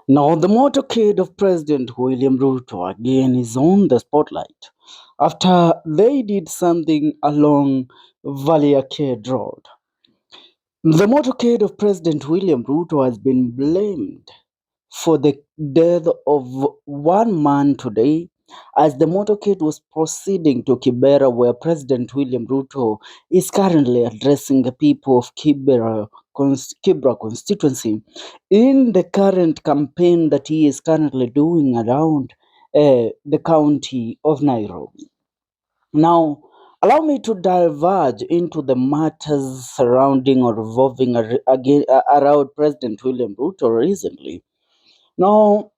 Now, the motorcade of President William Ruto again is on the spotlight after they did something along Valley Arcade Road. The motorcade of President William Ruto has been blamed for the death of one man today as the motorcade was proceeding to Kibera, where President William Ruto is currently addressing the people of Kibra constituency in the current campaign that he is currently doing around the county of Nairobi. Now, allow me to diverge into the matters surrounding or revolving around President William Ruto recently. Now,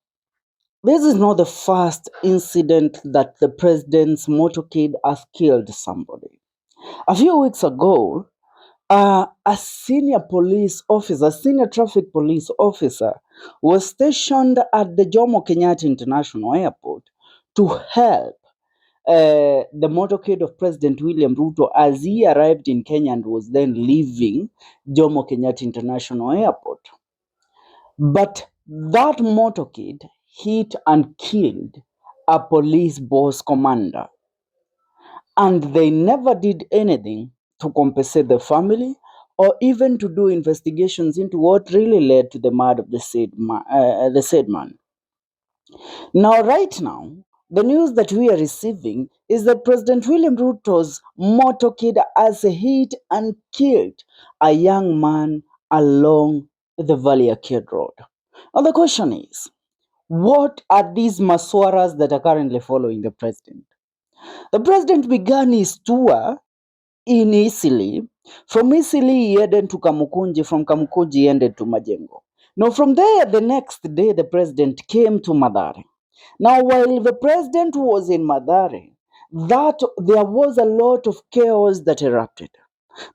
this is not the first incident that the president's motorcade has killed somebody. A few weeks ago, a senior traffic police officer, was stationed at the Jomo Kenyatta International Airport to help the motorcade of President William Ruto as he arrived in Kenya and was then leaving Jomo Kenyatta International Airport. But that motorcade hit and killed a police boss commander, and they never did anything to compensate the family or even to do investigations into what really led to the murder of the said man. Now, right now, the news that we are receiving is that President William Ruto's motorcade has hit and killed a young man along the Valley Arcade Road. Now, the question is, what are these maswaras that are currently following the president? The president began his tour in Isili. From Isili, he headed to Kamukunji. From Kamukunji, he headed to Majengo. Now, from there, the next day, the president came to Madare. Now, while the president was in Madare, that there was a lot of chaos that erupted.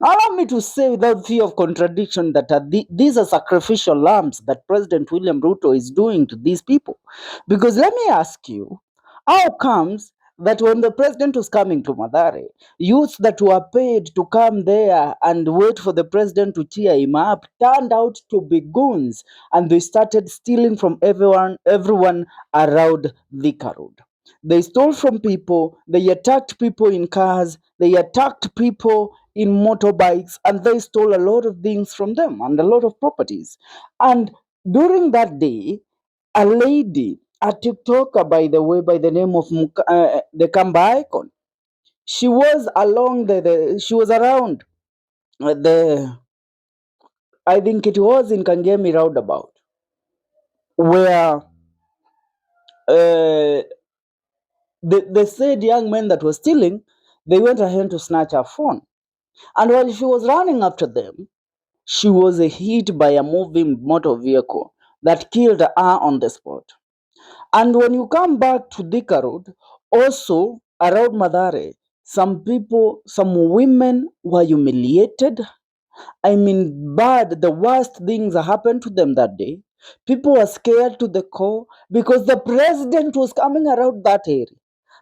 Now, allow me to say without fear of contradiction that these are sacrificial lambs that President William Ruto is doing to these people. Because let me ask you, how comes that when the president was coming to Madare, youths that were paid to come there and wait for the president to cheer him up turned out to be goons, and they started stealing from everyone around Thika Road. They stole from people, they attacked people in cars, they attacked people in motorbikes, and they stole a lot of things from them and a lot of properties. And during that day, a lady, a TikToker, by the way, by the name of the Kamba Icon, she was along she was around the, I think it was in Kangemi roundabout, where uh, the said young man that was stealing, they went ahead to snatch her phone. And while she was running after them, she was hit by a moving motor vehicle that killed her on the spot. And when you come back to Thika Road, also around Madare, some people, some women were humiliated. I mean, bad, the worst things happened to them that day. People were scared to the core because the president was coming around that area.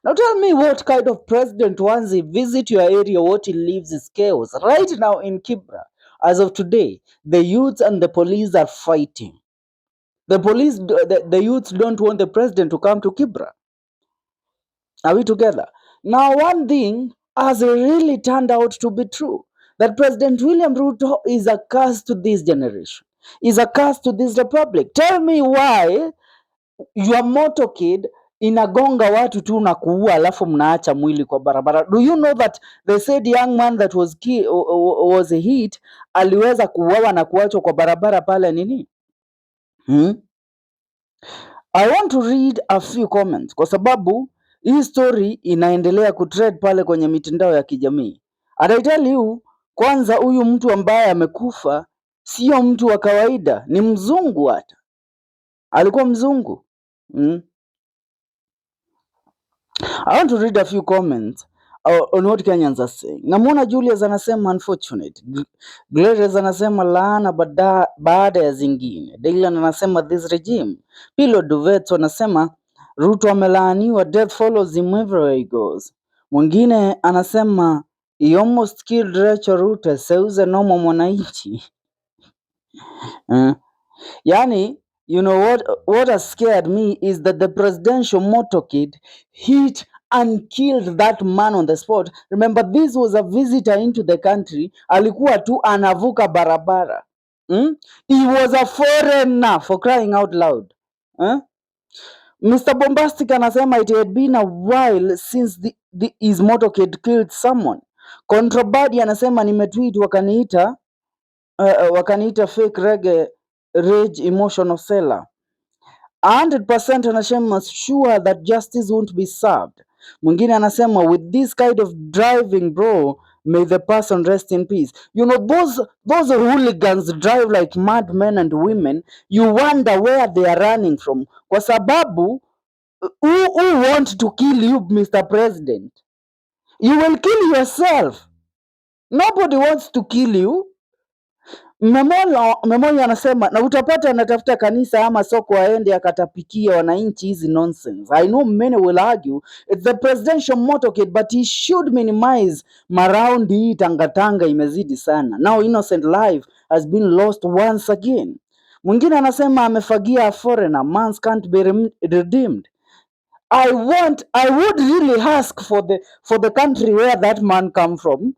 Now tell me what kind of president, once he visit your area, what he leaves is chaos. Right now in Kibra, as of today, the youths and the police are fighting. The youths don't want the president to come to Kibra. Are we together? Now, one thing has really turned out to be true, that President William Ruto is a curse to this generation, is a curse to this republic. Tell me why your motorcade inagonga watu tu na kuua, alafu mnaacha mwili kwa barabara. Do you know that the said young man that was hit aliweza kuuawa na kuachwa kwa barabara pale nini? I want to read a few comments kwa sababu hii story inaendelea kutrend pale kwenye mitandao ya kijamii. And I tell you, kwanza huyu mtu ambaye amekufa sio mtu wa kawaida, ni mzungu, hata alikuwa mzungu. I want to read a few comments on what Kenyans are saying. Namwona Julius anasema unfortunate. Glorious anasema laana baada ya zingine. Dylan anasema this regime. Pilo Duvet anasema Ruto amelaaniwa, death follows him everywhere he goes. Mwingine anasema he almost killed Rachel Ruto, seuze nomo mwananchi. Yani You know what has scared me is that the presidential motorcade hit and killed that man on the spot. Remember, this was a visitor into the country, alikuwa tu anavuka barabara. He was a foreigner, for crying out loud. Mr. Bombastic anasema it had been a while since his motorcade killed someone. Contrabadi anasema nimetweet wakaniita fake reggae rage emotional seller. 100% anasema sure that justice won't be served. Mwingine anasema with this kind of driving bro, may the person rest in peace. You know, those hooligans drive like madmen and women. You wonder where they are running from, kwa sababu who want to kill you, Mr. President? You will kill yourself. Nobody wants to kill you. Memolo anasema na utapata anatafuta kanisa ama soko aende akatapikia wananchi hizi nonsense. I know many will argue it's the presidential motorcade, but he should minimize maraundi hii tangatanga imezidi sana. Now innocent life has been lost once again. Mwingine anasema amefagia a foreigner, mans can't be redeemed. I would really ask for the country where that man come from,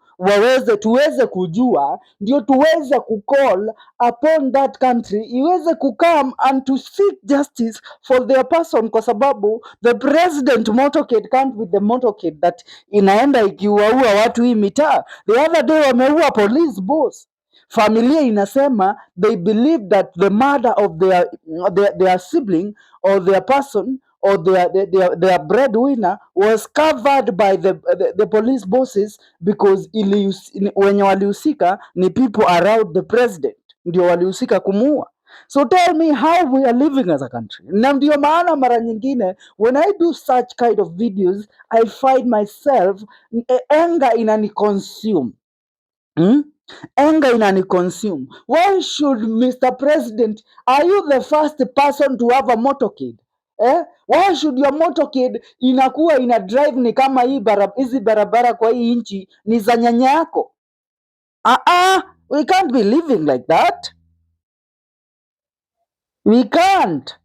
tuweze kujua, ndio tuweze kucall upon that country iweze kukam and to seek justice for their person, kwa sababu the president motorcade can't be the motorcade that inaenda ikiwaua watu hii mitaa. The other day wameua police boss. Familia inasema they believe that the murder of their sibling or their person or their breadwinner was covered by the police bosses because wenye walihusika ni people around the president, ndio walihusika kumuua. So tell me how we are living as a country. Na ndio maana mara nyingine when I do such kind of videos I find myself anger inani consume. Anger inani consume. Why should Mr. President, are you the first person to have a motorcade? Why should your motorcade inakuwa ina drive ni kama hizi barabara kwa hii nchi ni za nyanya yako? We can't be living like that. We can't.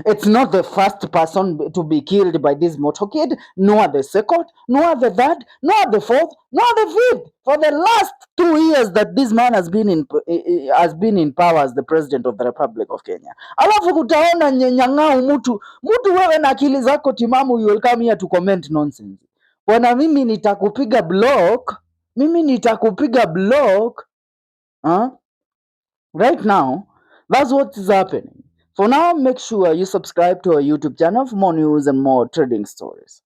It's not the first person to be killed by this motorcade, nor the second, nor the third, nor the fourth, nor the fifth. For the last 2 years that this man has been in power as the president of the Republic of Kenya. Alafu kutaona nyang'au mtu wewe na akili zako timamu, you will come here to comment nonsense. Bwana, mimi nitakupiga block. Right now, that's what is happening. For now, make sure you subscribe to our YouTube channel for more news and more trading stories.